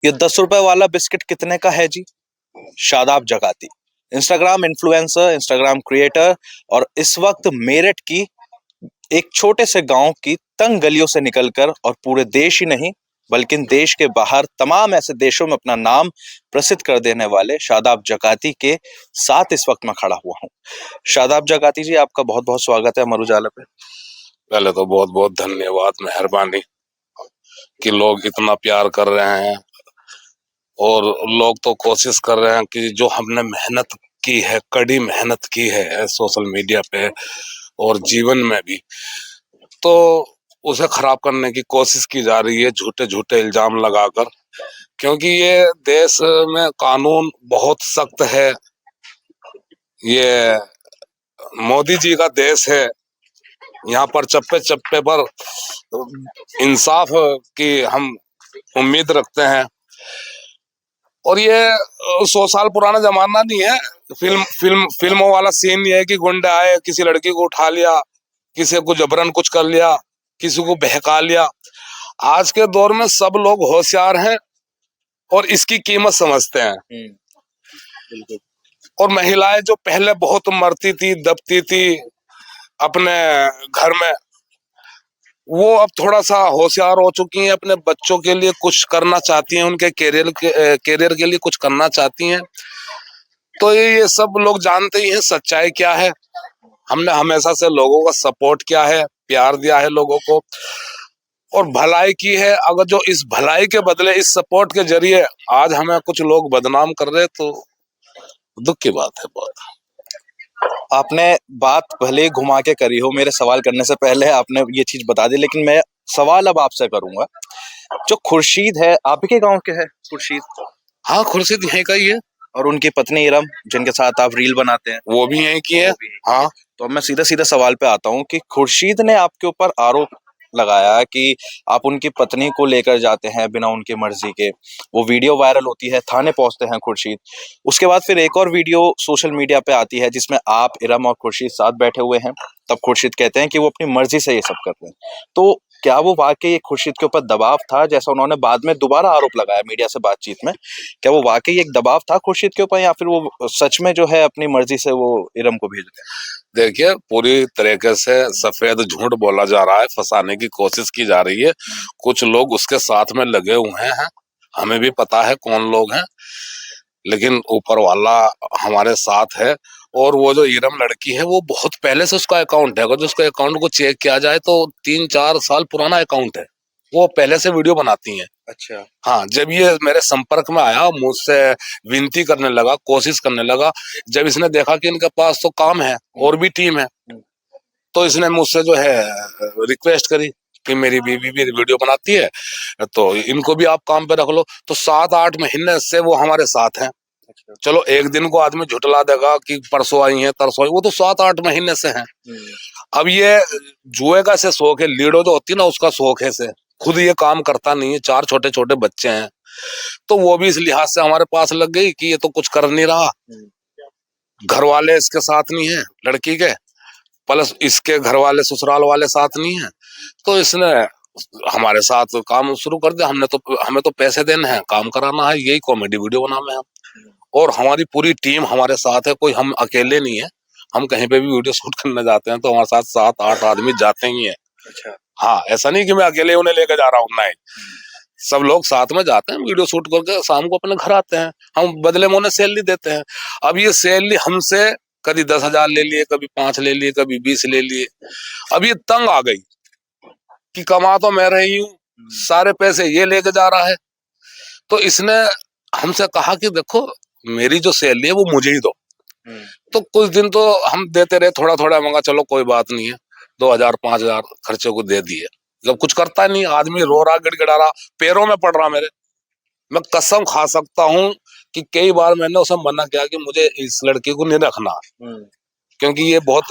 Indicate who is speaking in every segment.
Speaker 1: ये 10 रुपए वाला बिस्किट कितने का है जी? Shadab Jagati, Instagram influencer, Instagram creator, और इस वक्त मेरठ की एक छोटे से गांव की तंग गलियों से निकलकर और पूरे देश ही नहीं बल्कि देश के बाहर तमाम ऐसे देशों में अपना नाम प्रसिद्ध कर देने वाले शादाब जगाती के साथ इस वक्त मैं खड़ा हुआ हूँ। शादाब जगाती जी, आपका बहुत बहुत स्वागत है अमर उजाला पे।
Speaker 2: पहले तो बहुत बहुत धन्यवाद, मेहरबानी कि लोग इतना प्यार कर रहे हैं। और लोग तो कोशिश कर रहे हैं कि जो हमने मेहनत की है, कड़ी मेहनत की है सोशल मीडिया पे और जीवन में भी, तो उसे खराब करने की कोशिश की जा रही है झूठे झूठे इल्जाम लगाकर। क्योंकि ये देश में कानून बहुत सख्त है, ये मोदी जी का देश है। यहाँ पर चप्पे चप्पे पर इंसाफ की हम उम्मीद रखते हैं। और ये 100 साल पुराना जमाना नहीं है। फिल्मों वाला सीन ये है कि गुंडे आए, किसी लड़की को उठा लिया, किसी को जबरन कुछ कर लिया, किसी को बहका लिया। आज के दौर में सब लोग होशियार हैं और इसकी कीमत समझते हैं। और महिलाएं जो पहले बहुत मरती थी, दबती थी अपने घर में, वो अब थोड़ा सा होशियार हो चुकी हैं, अपने बच्चों के लिए कुछ करना चाहती हैं, उनके कैरियर के लिए कुछ करना चाहती हैं। तो ये सब लोग जानते ही हैं सच्चाई क्या है। हमने हमेशा से लोगों का सपोर्ट किया है, प्यार दिया है लोगों को और भलाई की है। अगर जो इस भलाई के बदले, इस सपोर्ट के जरिए आज हमें कुछ लोग बदनाम कर रहे, तो दुख की बात है बहुत।
Speaker 1: आपने बात भले ही घुमा के करी हो, मेरे सवाल करने से पहले आपने ये चीज बता दी, लेकिन मैं सवाल अब आपसे करूंगा। जो खुर्शीद है, आपके गांव के है खुर्शीद?
Speaker 2: हाँ, खुर्शीद यहीं का ही है।
Speaker 1: और उनकी पत्नी इरम, जिनके साथ आप रील बनाते हैं,
Speaker 2: वो भी यहीं की है। हाँ,
Speaker 1: तो मैं सीधा सीधा सवाल पे आता हूँ कि खुर्शीद ने आपके ऊपर आरोप लगाया कि आप उनकी पत्नी को लेकर जाते हैं बिना उनकी मर्जी के। वो वीडियो वायरल होती है, थाने पहुंचते हैं खुर्शीद। उसके बाद फिर एक और वीडियो सोशल मीडिया पे आती है जिसमें आप, इरम और खुर्शीद साथ बैठे हुए हैं। तब खुर्शीद कहते हैं कि वो अपनी मर्जी से ये सब कर रहे हैं। तो क्या वो वाकई एक खुर्शीद के ऊपर दबाव था, जैसा उन्होंने बाद में दोबारा आरोप लगाया मीडिया से बातचीत में? क्या वो वाकई एक दबाव था खुर्शीद के ऊपर, या फिर वो सच में जो है अपनी मर्जी से वो इरम को भेज रहे हैं?
Speaker 2: देखिए, पूरी तरीके से सफेद झूठ बोला जा रहा है, फंसाने की कोशिश की जा रही है। कुछ लोग उसके साथ में लगे हुए हैं, हमें भी पता है कौन लोग हैं, लेकिन ऊपर वाला हमारे साथ है। और वो जो इरम लड़की है, वो बहुत पहले से उसका अकाउंट है। अगर उसके अकाउंट को चेक किया जाए तो 3-4 साल पुराना अकाउंट है। वो पहले से वीडियो बनाती हैं।
Speaker 1: अच्छा।
Speaker 2: हाँ, जब ये मेरे संपर्क में आया, मुझसे विनती करने लगा, कोशिश करने लगा, जब इसने देखा कि इनके पास तो काम है और भी टीम है, तो इसने मुझसे जो है रिक्वेस्ट करी कि मेरी बीवी भी वीडियो बनाती है, तो इनको भी आप काम पे रख लो। तो 7-8 महीने से वो हमारे साथ हैं। चलो, एक दिन को आदमी झुटला देगा कि परसों आई है, तरसों आई, वो तो 7-8 महीने से हैं। अब ये जुए का से शौक है, लीडो जो होती है ना, उसका शौक है से। खुद ये काम करता नहीं है, 4 छोटे छोटे बच्चे हैं, तो वो भी इस लिहाज से हमारे पास लग गई कि ये तो कुछ कर नहीं रहा। घर वाले इसके साथ नहीं है लड़की के, प्लस इसके घर वाले ससुराल वाले साथ नहीं है, तो इसने हमारे साथ काम शुरू कर दिया। हमें तो पैसे देने हैं, काम कराना है, यही कॉमेडी वीडियो बनाना है। और हमारी पूरी टीम हमारे साथ है, कोई हम अकेले नहीं है। हम कहीं पे भी वीडियो शूट करने जाते हैं तो हमारे साथ 7-8 आदमी जाते ही हैं।
Speaker 1: अच्छा।
Speaker 2: हाँ, ऐसा नहीं कि मैं अकेले उन्हें लेकर जा रहा हूँ, नहीं, सब लोग साथ में जाते हैं, वीडियो शूट करके शाम को अपने घर आते हैं। हम बदले में उन्हें सैलरी देते हैं। अब ये सैलरी हमसे कभी 10,000 ले लिए, कभी 5 ले लिए, कभी 20 ले लिए। अब ये तंग आ गई कि कमा तो मैं रही हूँ, सारे पैसे ये लेके जा रहा है। तो इसने हमसे कहा कि देखो, मेरी जो सैलरी है वो मुझे ही दो। तो कुछ दिन तो हम देते रहे, थोड़ा थोड़ा मंगा, चलो कोई बात नहीं है, 2,000-5,000 खर्चे को दे दिए। जब कुछ करता नहीं, आदमी रो रहा, गिड़गिड़ा रहा, पैरों में पड़ रहा मेरे। मैं कसम खा सकता हूँ कि कई बार मैंने उसे मना किया कि मुझे इस लड़की को नहीं रखना, क्योंकि ये बहुत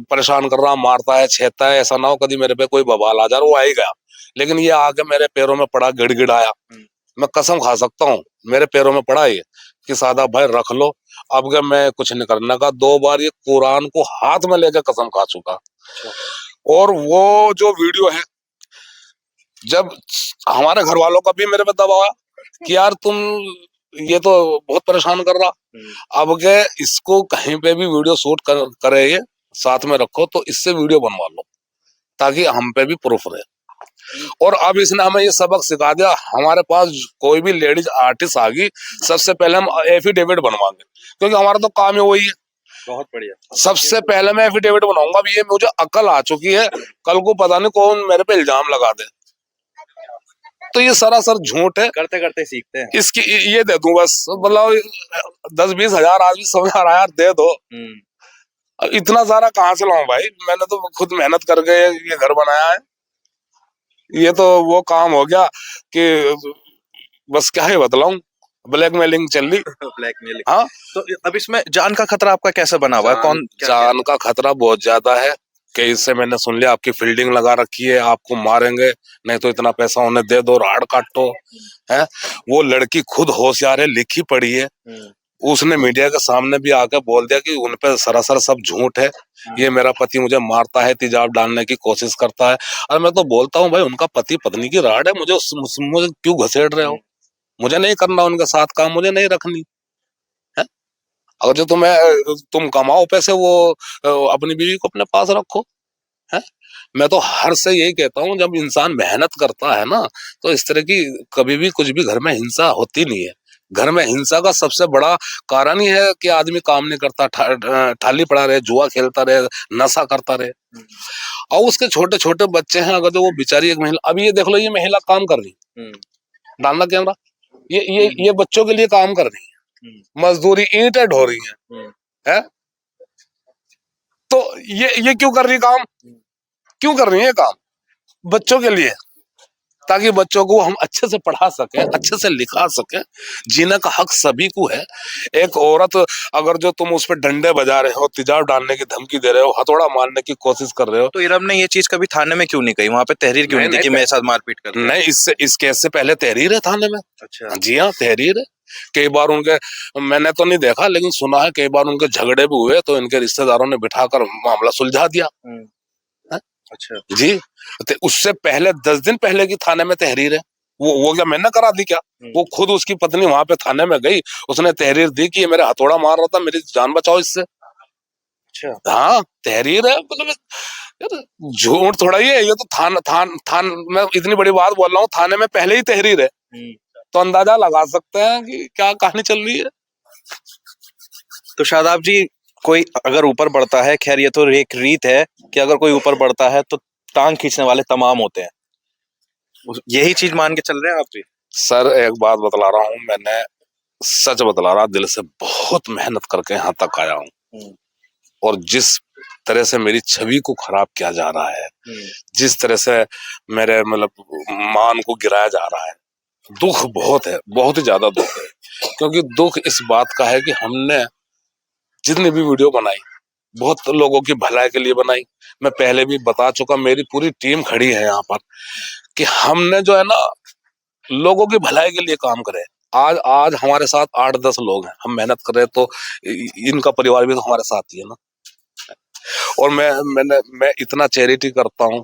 Speaker 2: परेशान कर रहा, मारता है, छेड़ता है, ऐसा ना हो कभी मेरे पे कोई बवाल आ जाए। वो आ ही गया, लेकिन ये आके मेरे पैरों में पड़ा, गिड़गिड़ाया। मैं कसम खा सकता हूँ मेरे पैरों में पड़ा ये कि सादाब भाई रख लो, अब के मैं कुछ नहीं करने का। 2 बार ये कुरान को हाथ में लेकर कसम खा चुका। और वो जो वीडियो है, जब हमारे घर वालों का भी मेरे पे दबाव आया, कि यार तुम ये तो बहुत परेशान कर रहा। अब के इसको कहीं पे भी वीडियो शूट करे ये साथ में रखो तो इससे वीडियो बनवा लो ताकि हम पे भी प्रूफ रहे। और अब इसने हमें ये सबक सिखा दिया, हमारे पास कोई भी लेडीज आर्टिस्ट आ गई सबसे पहले हम एफिडेविट बनवाएंगे, क्योंकि हमारा तो काम ही वही है।
Speaker 1: बहुत बढ़िया।
Speaker 2: सबसे पहले मैं एफिडेविट बनाऊंगा। अब ये मुझे अकल आ चुकी है, कल को पता नहीं कौन मेरे पे इल्जाम लगा दे। तो ये सरासर झूठ है।
Speaker 1: करते करते सीखते हैं।
Speaker 2: इसकी ये दे दूं बस, मतलब 10-20 हजार आदमी समझ आ रहा है यार, दे दो। अब इतना सारा कहाँ से लाऊं भाई, मैंने तो खुद मेहनत करके ये घर बनाया है। ये तो वो काम हो गया कि बस क्या ही बतलाऊं, ब्लैकमेलिंग चल रही।
Speaker 1: ब्लैकमेलिंग।
Speaker 2: हाँ,
Speaker 1: तो अब इसमें जान का खतरा आपका कैसे बना हुआ है? कौन
Speaker 2: जान का खतरा बहुत ज्यादा है कि इससे मैंने सुन लिया आपकी फील्डिंग लगा रखी है, आपको मारेंगे, नहीं तो इतना पैसा उन्हें दे दो, राड़ काटो है। वो लड़की खुद होशियार है, लिखी पढ़ी है, उसने मीडिया के सामने भी आकर बोल दिया कि उन पे सरासर सब झूठ है, ये मेरा पति मुझे मारता है, तेजाब डालने की कोशिश करता है। और मैं तो बोलता हूँ भाई उनका पति पत्नी की राड़ है, मुझे क्यों घसेड़ रहे हो? मुझे नहीं करना उनके साथ काम, मुझे नहीं रखनी है। अगर जो तुम कमाओ पैसे, वो अपनी बीवी को अपने पास रखो है। मैं तो हर से यही कहता हूँ, जब इंसान मेहनत करता है ना तो इस तरह की कभी भी कुछ भी घर में हिंसा होती नहीं है। घर में हिंसा का सबसे बड़ा कारण ही है कि आदमी काम नहीं करता, ठाली पड़ा रहे, जुआ खेलता रहे, नशा करता रहे। और उसके छोटे छोटे बच्चे हैं, अगर जो वो बेचारी एक महिला, अभी ये देख लो, ये महिला काम कर रही, डालना कैमरा, ये बच्चों के लिए काम कर रही है, मजदूरी, ईंटें ढो रही है? तो ये क्यों कर रही काम? क्यों कर रही है काम? बच्चों के लिए, ताकि बच्चों को हम अच्छे से पढ़ा सकें, अच्छे से लिखा सकें। जीने का हक सभी को है। एक औरत अगर जो तुम उस पर डंडे बजा रहे हो, तेजाब डालने की धमकी दे रहे हो, हथौड़ा मारने की कोशिश कर रहे हो,
Speaker 1: तो इरम ने ये चीज कभी थाने में क्यों नहीं कही? वहां पे तहरीर क्यों नहीं दी कि मेरे साथ मारपीट कर?
Speaker 2: नहीं, इस केस से पहले तहरीर है थाने में।
Speaker 1: अच्छा।
Speaker 2: जी हाँ, तहरीर है। कई बार उनके, मैंने तो नहीं देखा लेकिन सुना है, कई बार उनके झगड़े भी हुए तो इनके रिश्तेदारों ने बिठाकर मामला सुलझा दिया।
Speaker 1: अच्छा
Speaker 2: जी। तो उससे पहले 10 दिन पहले की थाने में तहरीर है। वो क्या मैंने करा दी क्या? वो खुद उसकी पत्नी वहां पे थाने में गई, उसने तहरीर दी कि ये मेरे हथौड़ा मार रहा था, मेरी जान बचाओ इससे।
Speaker 1: अच्छा।
Speaker 2: हाँ, तहरीर है। मतलब झूठ थोड़ा ही है ये तो। थान मैं इतनी बड़ी बात बोल रहा हूँ, थाने में पहले ही तहरीर है, तो अंदाजा लगा सकते हैं कि क्या कहानी चल रही है।
Speaker 1: तो शादाब जी, कोई अगर ऊपर बढ़ता है, खैर ये तो एक रीत है कि अगर कोई ऊपर बढ़ता है तो टांग खींचने वाले तमाम होते हैं, यही चीज मान के चल रहे हैं आप भी?
Speaker 2: सर एक बात बतला रहा हूँ, मैंने सच बतला रहा, दिल से बहुत मेहनत करके यहाँ तक आया हूँ। और जिस तरह से मेरी छवि को खराब किया जा रहा है, जिस तरह से मेरे मतलब मान को गिराया जा रहा है, दुख बहुत है, बहुत ही ज्यादा दुख है। क्योंकि दुख इस बात का है कि हमने जितनी भी वीडियो बनाई, बहुत लोगों की भलाई के लिए बनाई। मैं पहले भी बता चुका, मेरी पूरी टीम खड़ी है यहाँ पर कि हमने जो है ना लोगों की भलाई के लिए काम करे। आज हमारे साथ 8-10 लोग हैं, हम मेहनत कर रहे हैं, तो इनका परिवार भी तो हमारे साथ ही है ना। और मैं इतना चैरिटी करता हूँ,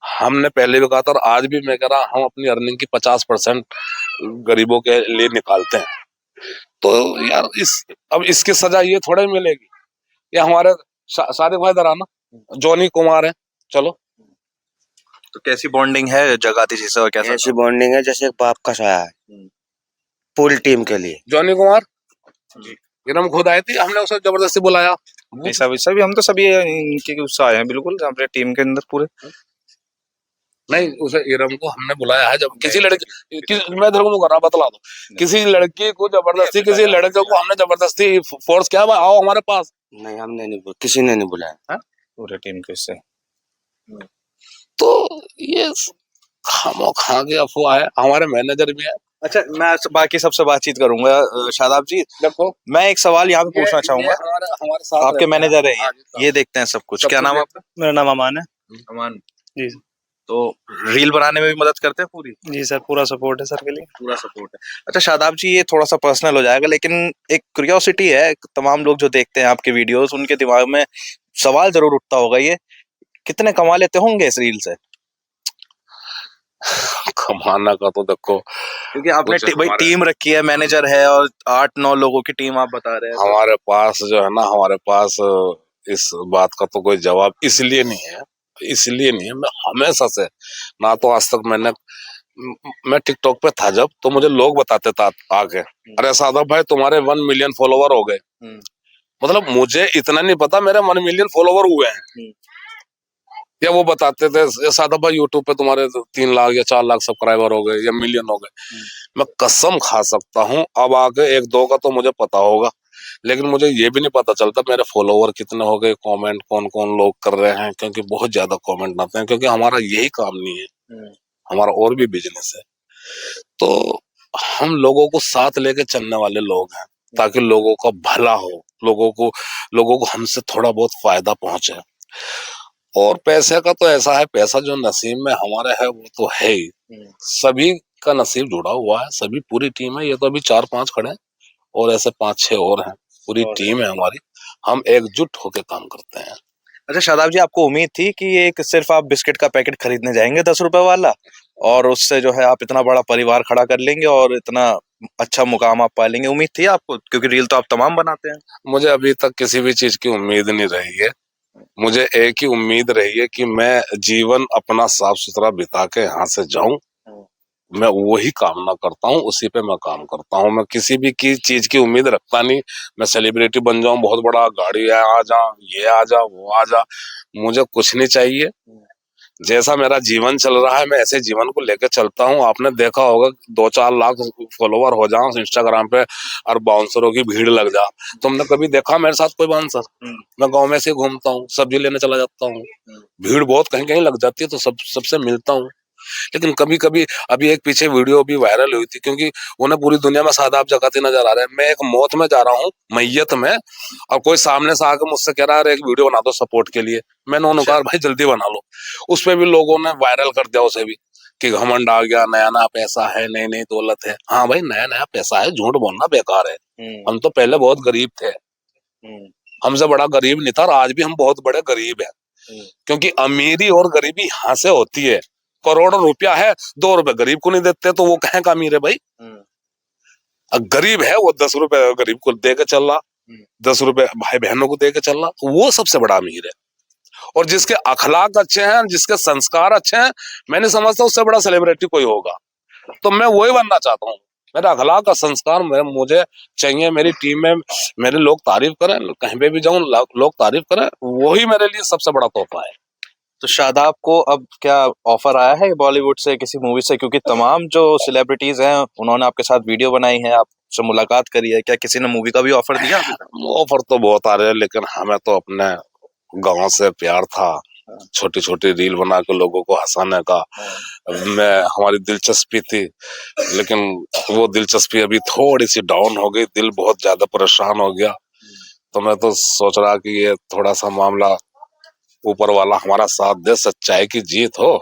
Speaker 2: हमने पहले भी कहा था और आज भी मैं कह रहा, हम अपनी अर्निंग की 50% गरीबों के लिए निकालते हैं। तो यार अब इसकी सजा ये थोड़ा ही मिलेगी। ये हमारे सादिक भाई इधर आना, जॉनी कुमार है, चलो।
Speaker 1: तो कैसी बॉन्डिंग है जगाती जी से, और कैसा?
Speaker 3: ऐसी बॉन्डिंग है जैसे एक बाप का साया है पूरी टीम के लिए।
Speaker 2: जॉनी कुमार इरम खुद आई थी, हमने उसे जबरदस्ती बुलाया।
Speaker 1: सभी हम तो सभी इनके उससे आए हैं, बिल्कुल हमारे टीम के अंदर पूरे।
Speaker 2: नहीं, उसे इरम को हमने बुलाया है। जब किसी लड़की, मैं तेरे को कर रहा, बतला दो, किसी लड़की को जबरदस्ती, किसी लड़के को हमने जबरदस्ती फोर्स किया, आओ हमारे पास?
Speaker 3: नहीं, हमने नहीं, किसी ने नहीं बुलाया
Speaker 1: पूरे टीम के इससे।
Speaker 2: तो ये खामोखा की अफवाह है। हमारे मैनेजर भी है।
Speaker 1: अच्छा, मैं बाकी सबसे बातचीत करूंगा। शादाब जी देखो, मैं एक सवाल यहाँ पे पूछना चाहूंगा।
Speaker 2: हमारे साथ
Speaker 1: आपके मैनेजर है ये देखते हैं सब कुछ। क्या नाम है आपका?
Speaker 4: मेरा नाम अमान है।
Speaker 1: अमान
Speaker 4: जी।
Speaker 1: तो रील बनाने में भी मदद करते हैं पूरी?
Speaker 4: जी सर, पूरा सपोर्ट है सर के लिए।
Speaker 1: पूरा सपोर्ट है। अच्छा शादाब जी, ये थोड़ा सा पर्सनल हो जाएगा, लेकिन एक क्यूरियोसिटी है, तमाम लोग जो देखते हैं आपके वीडियोस, उनके दिमाग में सवाल जरूर उठता होगा, ये कितने कमा लेते होंगे इस रील से?
Speaker 2: कमाना का तो देखो,
Speaker 1: क्योंकि आपने
Speaker 2: कुछ
Speaker 1: भाई
Speaker 2: हमारे
Speaker 1: टीम रखी है, मैनेजर है और 8-9 लोगों की टीम आप बता रहे हैं तो।
Speaker 2: हमारे पास जो है ना, हमारे पास इस बात का तो कोई जवाब इसलिए नहीं है, इसलिए नहीं है। मैं हमेशा से, ना तो आज तक मैं टिकटॉक पे था जब, तो मुझे लोग बताते थे आके, अरे सादा भाई तुम्हारे 1 मिलियन फॉलोवर हो गए। मतलब मुझे इतना नहीं पता मेरे 1 मिलियन फॉलोवर हुए हैं, या वो बताते थे सादा भाई यूट्यूब पे तुम्हारे 3 लाख या 4 लाख सब्सक्राइबर हो गए या मिलियन हो गए। मैं कसम खा सकता हूँ अब आगे 1-2 का तो मुझे पता होगा, लेकिन मुझे ये भी नहीं पता चलता मेरे फॉलोवर कितने हो गए, कमेंट कौन कौन लोग कर रहे हैं, क्योंकि बहुत ज्यादा कमेंट आते हैं, क्योंकि हमारा यही काम नहीं है, हमारा और भी बिजनेस है। तो हम लोगों को साथ लेके चलने वाले लोग हैं, ताकि लोगों का भला हो, लोगों को हमसे थोड़ा बहुत फायदा पहुंचे। और पैसे का तो ऐसा है, पैसा जो नसीब में हमारे है वो तो है ही, सभी का नसीब जुड़ा हुआ है, सभी पूरी टीम है। ये तो अभी 4-5 खड़े हैं और ऐसे 5-6 और हैं, पूरी टीम है हमारी, हम एकजुट होकर काम करते हैं।
Speaker 1: अच्छा शादाब जी, आपको उम्मीद थी कि एक सिर्फ आप बिस्किट का पैकेट खरीदने जाएंगे 10 रुपए वाला और उससे जो है आप इतना बड़ा परिवार खड़ा कर लेंगे और इतना अच्छा मुकाम आप पा लेंगे? उम्मीद थी आपको? क्योंकि रील तो आप तमाम बनाते हैं।
Speaker 2: मुझे अभी तक किसी भी चीज की उम्मीद नहीं रही है, मुझे एक ही उम्मीद रही है कि मैं जीवन अपना साफ सुथरा बिता के यहाँ से जाऊं। मैं वही कामना करता हूँ, उसी पे मैं काम करता हूँ। मैं किसी भी की चीज की उम्मीद रखता नहीं, मैं सेलिब्रिटी बन जाऊं, बहुत बड़ा गाड़ी है आ जा, ये आ जा, वो आ जा, मुझे कुछ नहीं चाहिए। जैसा मेरा जीवन चल रहा है मैं ऐसे जीवन को लेकर चलता हूँ। आपने देखा होगा 2-4 लाख फॉलोवर हो जाओ इंस्टाग्राम पे और बाउंसरों की भीड़ लग जा, तुमने कभी देखा मेरे साथ कोई बाउंसर? मैं गांव में से घूमता हूँ, सब्जी लेने चला जाता हूँ, भीड़ बहुत कहीं कहीं लग जाती है तो सबसे मिलता हूँ। लेकिन कभी कभी, अभी एक पीछे वीडियो भी वायरल हुई थी, क्योंकि उन्हें पूरी दुनिया में सादाब जगाते नजर आ रहे हैं, मैं एक मौत में जा रहा हूँ, मैयत में, और कोई सामने से आके मुझसे कह रहा है एक वीडियो बना दो सपोर्ट के लिए। मैंने उन्होंने कहा भाई जल्दी बना लो। उस पे भी लोगों ने वायरल कर दिया उसे भी, कि घमंड आ गया, नया नया पैसा है, नई नई दौलत है। हाँ भाई, नया नया पैसा है, झूठ बोलना बेकार है। हम तो पहले बहुत गरीब थे, हमसे बड़ा गरीब नहीं था, और आज भी हम बहुत बड़े गरीब हैं। क्योंकि अमीरी और गरीबी यहाँ से होती है। करोड़ों रुपया है, 2 रुपए गरीब को नहीं देते तो वो कहें का अमीर है भाई? गरीब है वो 10 रुपए गरीब को दे के चल रहा, 10 रुपए भाई बहनों को दे के चल रहा, वो सबसे बड़ा अमीर है। और जिसके अखलाक अच्छे हैं, जिसके संस्कार अच्छे हैं, मैं नहीं समझता उससे बड़ा सेलिब्रिटी कोई होगा। तो मैं वही बनना चाहता हूँ, मेरा अखलाक का संस्कार मुझे चाहिए। मेरी टीम में मेरे लोग तारीफ करें, कहीं पे भी जाऊं लोग तारीफ करें, वही मेरे लिए सबसे बड़ा तोहफा है।
Speaker 1: तो शादाब को अब क्या ऑफर आया है बॉलीवुड से, किसी मूवी से? क्योंकि तमाम जो सेलिब्रिटीज हैं उन्होंने आपके साथ वीडियो बनाई है, आपसे मुलाकात करी है, क्या किसी ने मूवी का भी ऑफर दिया?
Speaker 2: ऑफर तो बहुत आ रहे हैं, लेकिन हमें तो अपने गांव से प्यार था, छोटी छोटी रील बना के लोगों को हंसाने का मैं हमारी दिलचस्पी थी, लेकिन वो दिलचस्पी अभी थोड़ी सी डाउन हो गई, दिल बहुत ज्यादा परेशान हो गया। तो मैं तो सोच रहा कि ये थोड़ा सा मामला ऊपर वाला हमारा साथ दे, सच्चाई की जीत हो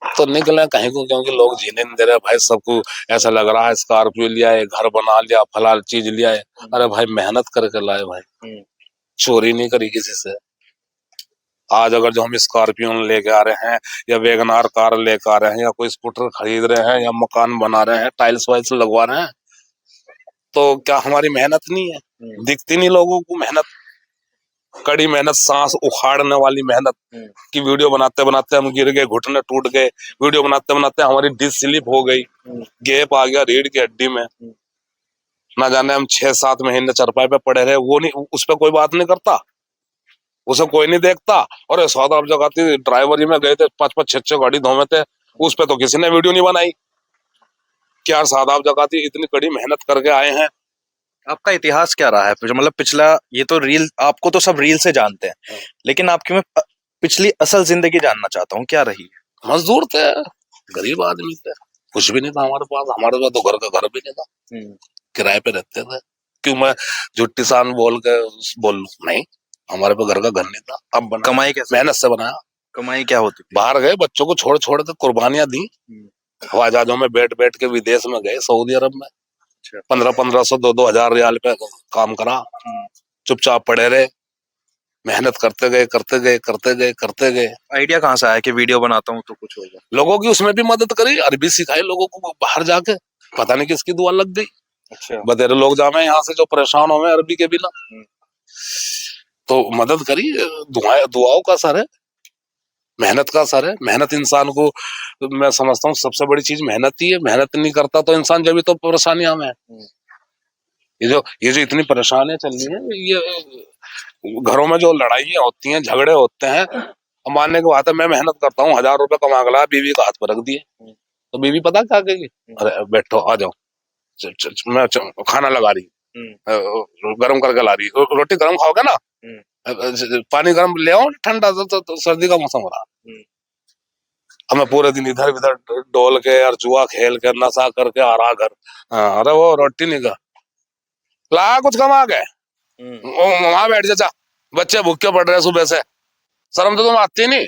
Speaker 2: तो निकले कहीं को, क्योंकि लोग जीने नहीं दे रहे भाई। सबको ऐसा लग रहा है स्कॉर्पियो लिया है, घर बना लिया, फलाल चीज लिया है। अरे भाई मेहनत करके लाए भाई, चोरी नहीं करी किसी से। आज अगर जो हम स्कॉर्पियो लेके आ रहे हैं या वैगनार कार लेके आ रहे हैं या कोई स्कूटर खरीद रहे हैं या मकान बना रहे हैं, टाइल्स वाइल्स लगवा रहे हैं, तो क्या हमारी मेहनत नहीं है? दिखती नहीं लोगों को मेहनत, कड़ी मेहनत, सांस उखाड़ने वाली मेहनत की वीडियो बनाते बनाते हम गिर गए, घुटने टूट गए, वीडियो बनाते बनाते हमारी डिस्क स्लिप हो गई, गैप आ गया रीढ़ की हड्डी में, ना जाने हम 6-7 महीने चरपाई पे पड़े रहे। वो नहीं, उस पर कोई बात नहीं करता, उसे कोई नहीं देखता। और सादाब जगाती ड्राइवरी में गए थे, 5-5 6-6 गाड़ी धोमे थे, उस पर तो किसी ने वीडियो नहीं बनाई। क्या सादाब जगाती इतनी कड़ी मेहनत करके आए हैं।
Speaker 1: आपका इतिहास क्या रहा है? मतलब पिछला, ये तो रील, आपको तो सब रील से जानते हैं, लेकिन आपकी मैं पिछली असल जिंदगी जानना चाहता हूँ, क्या रही है?
Speaker 2: मजदूर थे, गरीब आदमी थे, कुछ भी नहीं था हमारे पास तो घर का घर भी नहीं था, किराए पे रहते थे। क्यों मैं झुट्टी सान बोल लूं? नहीं, हमारे पे घर का घर नहीं था। अब बना,
Speaker 1: कमाई कैसे?
Speaker 2: मेहनत से बनाया।
Speaker 1: कमाई क्या होती थी?
Speaker 2: बाहर गए, बच्चों को छोड़ छोड़ के कुर्बानियां दी, हवाई जहाजों में बैठ बैठ के विदेश में गए, सऊदी अरब में 1500-2000 रियाल पे काम करा, चुपचाप पड़े रहे, मेहनत करते गए करते गए करते गए करते गए।
Speaker 1: आइडिया कहाँ से आया कि वीडियो बनाता हूँ तो कुछ होगा?
Speaker 2: लोगों की उसमें भी मदद करी, अरबी सिखाई लोगों को बाहर जाके, पता नहीं किसकी दुआ लग गई।
Speaker 1: अच्छा।
Speaker 2: बतेरे लोग जामे यहाँ से जो परेशान हो गए अरबी के बिना, तो मदद करी। दुआओं का असर है, मेहनत का असर है। मेहनत इंसान को, मैं समझता हूँ सबसे बड़ी चीज मेहनत ही है। मेहनत नहीं करता तो इंसान जब तो परेशानियां में है। ये जो इतनी परेशानियां चल रही है, ये घरों में जो लड़ाइयां होती हैं, झगड़े होते हैं, मानने की बात है। मैं मेहनत करता हूँ, 1000 रुपए कमा के लाया, बीवी का हाथ पर रख दिए, तो बीवी पता क्या कहेगी? अरे बैठो, आ जाओ, मैं खाना लगा रही, गरम करके ला रही, रोटी गरम खाओगे ना, पानी गरम ले आओ, ठंडा तो सर्दी का मौसम हो रहा। अब मैं पूरे दिन इधर उधर डोल के और जुआ खेल के नशा करके आ रहा घर। अरे वो रोटी नहीं का ला, कुछ कमा के वहां बैठ जा, बच्चे भूखे पड़ रहे सुबह से, शर्म तो तुम आती नहीं।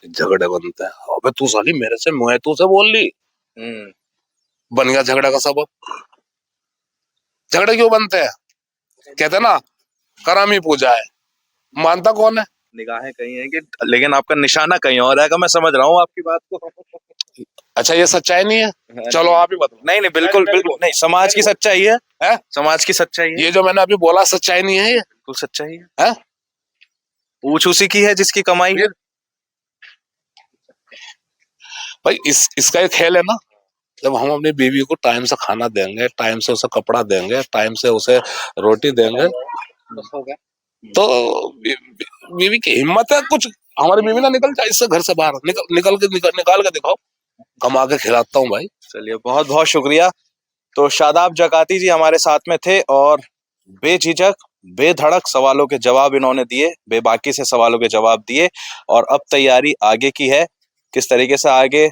Speaker 2: झगड़े बनते हैं। अबे तू साली मेरे से, मैं तू से बोल ली, बन गया झगड़ा का सबब। झगड़े क्यों बनते हैं? कहते ना करम ही पूजा है, मानता कौन है?
Speaker 1: निगाहें कहीं है कि, लेकिन आपका निशाना कहीं और है। मैं समझ रहा हूँ आपकी बात को।
Speaker 2: अच्छा, ये सच्चाई नहीं है? चलो आप ही बताओ।
Speaker 1: नहीं बिल्कुल बिल्कुल नहीं, समाज की सच्चाई है, समाज की सच्चाई है।
Speaker 2: ये जो मैंने अभी बोला सच्चाई नहीं है? ये
Speaker 1: बिल्कुल सच्चाई है। पूछ उसी की है जिसकी कमाई है।
Speaker 2: भाई इसका एक खेल है ना, जब हम अपनी बीवी को टाइम से खाना देंगे, टाइम से उसे कपड़ा देंगे, टाइम से उसे रोटी देंगे, तो बीवी की हिम्मत है कुछ। हमारी बीवी ना निकल जाए इससे घर से बाहर, निकाल के दिखाओ, कमा के खिलाता हूँ भाई।
Speaker 1: चलिए, बहुत बहुत शुक्रिया। तो शादाब जकाती जी हमारे साथ में थे और बेझिझक बेधड़क सवालों के जवाब इन्होंने दिए, बेबाकी से सवालों के जवाब दिए। और अब तैयारी आगे की है, किस तरीके से आगे,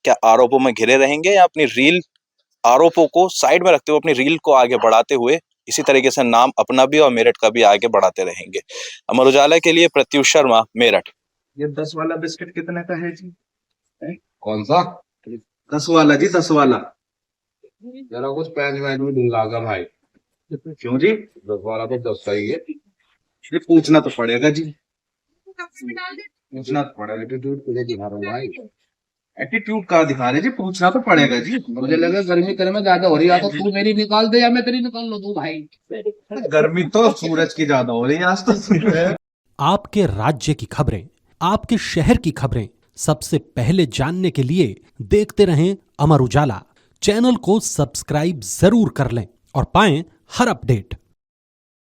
Speaker 1: क्या आरोपों में घिरे रहेंगे या अपनी रील, आरोपों को साइड में रखते हुए अपनी रील को आगे बढ़ाते हुए इसी तरीके से नाम अपना भी और मेरठ का भी आगे बढ़ाते रहेंगे। अमर उजाला के लिए प्रत्युष शर्मा, मेरठ।
Speaker 5: ये 10 वाला बिस्किट कितने का है जी?
Speaker 6: कौन सा?
Speaker 5: 10 वाला जी, 10 वाला।
Speaker 6: जरा कुछ पैंच वैच में ढूंढा भाई।
Speaker 5: क्यों जी?
Speaker 6: 10 वाला तो 10 का ही है।
Speaker 5: ये पूछना तो पड़ेगा जी, पूछना तो पड़ेगा।
Speaker 6: एटीट्यूड तुझे दिखा रहा हूँ भाई।
Speaker 5: एटीट्यूड का दिखा रहे जी, पूछना तो पड़ेगा जी।
Speaker 6: मुझे लगा गर्मी करने में ज्यादा हो रही है, तो तू मेरी निकाल दे या मैं तेरी निकाल लूं तू भाई।
Speaker 5: गर्मी तो सूरज की ज्यादा हो रही है आज तो।
Speaker 7: आपके राज्य की खबरें, आपके शहर की खबरें सबसे पहले जानने के लिए देखते रहें अमर उजाला। चैनल को सब्सक्राइब जरूर कर लें और पाएं हर अपडेट।